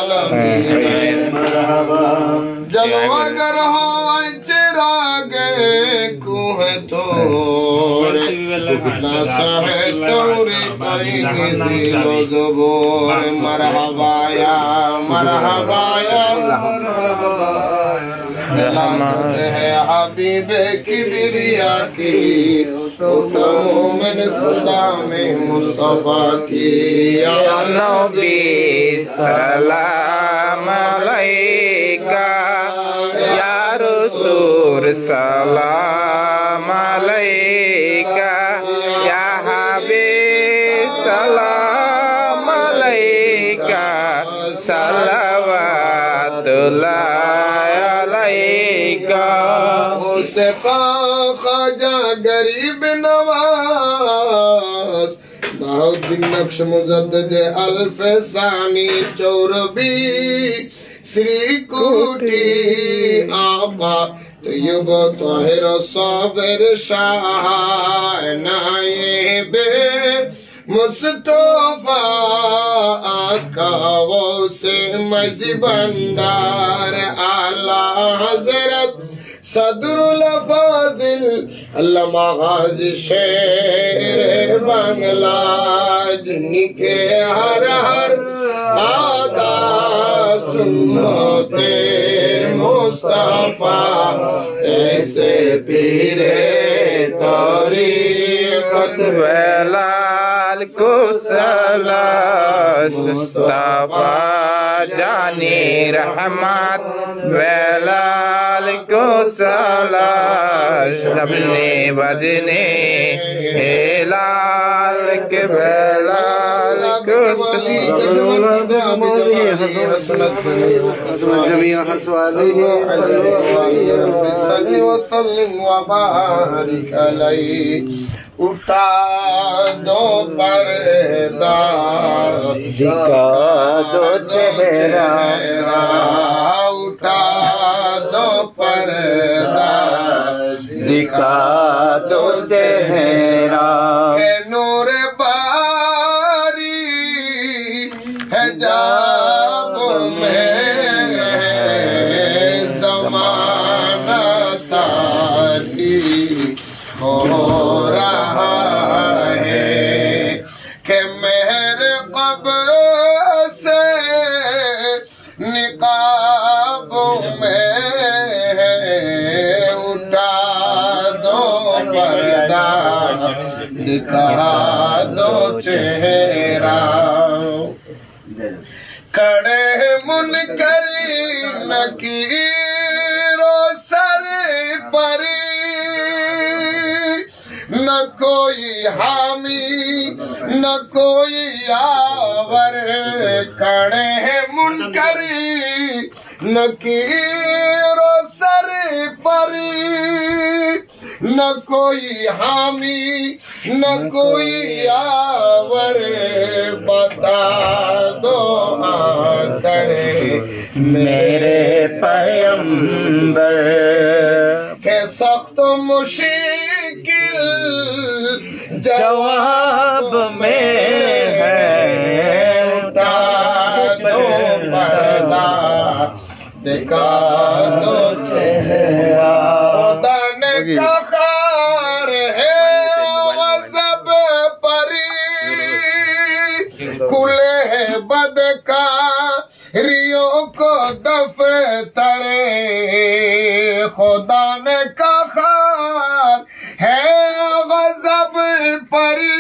आलमीन मरहबा जलवागर हो चिरागे कुह तोरे नशा है तोरे कहीं ज़ीलो ज़बूर मरहबा या है हबीब किबरिया की मोमिन सलाम मुस्तफा की या नबी सलाम अलैका या रसूल सलाम अलैका या हबीब सलाम अलैका सलवातुल्लाह अलैका उसे ख्वाजा गरीब नवाज बहुद्दीन नक्श मुजद्दिद अल्फ सानी चौरबी श्री कोटी आबा तय्यब ताहिर साबिर शाह नाइबे मुस्तफा आका वो से मज़ी भंडार आला हजरत सदरुल फाजिल अल्लामा गाजी शेर बांग्ला जिनके हर हर आदा सुन्नते मुस्तफा ऐसे पीरे तरीक़त वेलाल को सलास मुस्तफा जानी रहमत वेलाल को सलास सबने बजने हेलाल के वेलाल को उठा दो पर्दा दिखा दो चेहरा उठा दो पर्दा दिखा दो चेहरा के नूर बारी है जाब में ज़माना तारी हो रहा है कि मेहर कब से निकाब में उठा दो पर्दा दिखा दो चेहरा खड़े मुनकरी नकीरो सर परी न कोई हामी न कोई आवर खड़े हैं मुनकरी नकीरो सर परी न कोई हामी न कोई आवर बता दो करे मेरे पैगंबर के सख्त मुश्किल जवाब में है उठा दो पर्दा दिखा दो चेहरा खुदा ने कहार है गज़ब परी खुले है बदकारियों को दफ्तरे खुदा ने कहार है गज़ब परी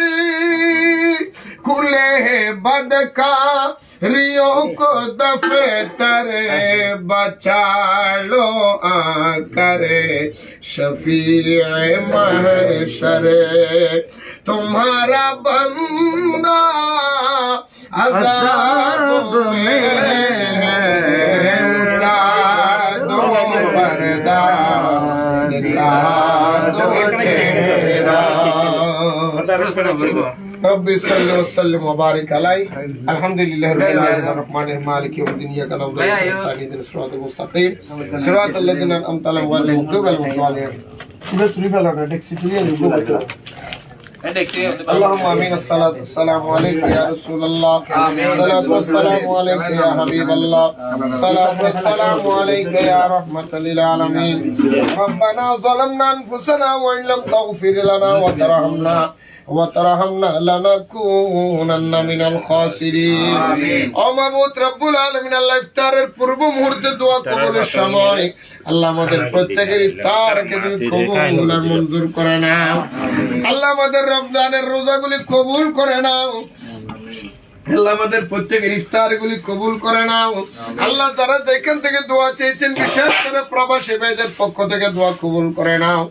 खुले है बदकारियों को दफ्तर बचा लो करे शफीए महशर तुम्हारा बंदा अज़ाब में है उठा दो पर्दा दिखा दो चेहरा रब्बि सल्लि व सल्लिम व बारिक अलैहि अल्हम्दुलिल्लाहि रब्बिल आलमीन अर्रहमानिर मालिक यौमिद्दीन इय्याका नअबुदु व इय्याका नस्तईन इहदिनास सिरातल मुस्तकीम सिरातल लज़ीना अनअमता अलैहिम गैरिल मग़दूबि अलैहिम वला द्दालिन اللهم امين. الصلاة والسلام عليك يا رسول الله. الصلاة والسلام عليك يا حبيب الله. الصلاة والسلام عليك يا رحمة للعالمين. ربنا ظلمنا انفسنا وان لم تغفر لنا وترحمنا لنكونن من الخاسرين. ও মাবুদ রব্বুল আলামিন, আল্লাহ ইফতারের পূর্ব মুহূর্তে দোয়া কবুলের সময় আল্লাহ আমাদের প্রত্যেকের ইফতারকে তুমি কবুল আর মঞ্জুর করে নাও। আল্লাহ আমাদের রমজানের রোজাগুলি কবুল করে নাও। আল্লাহ আমাদের প্রত্যেকের ইফতারগুলি কবুল করে নাও। আল্লাহ যারা যেখান থেকে দোয়া চেয়েছেন, বিশেষ করে প্রবাসী ভাইদের পক্ষ থেকে দোয়া কবুল করে নাও।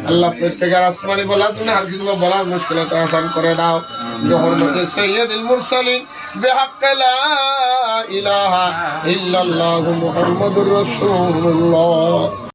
আল্লাহ প্রত্যেকের আসমানি বলা তুমি আর কিছু বলার মুশকিলাত আসান করে দাও। বিহুরমতি সাইয়্যিদুল মুরসালিন বিহাক্কি লা ইলাহা ইল্লাল্লাহু মুহাম্মাদুর রাসূলুল্লাহ।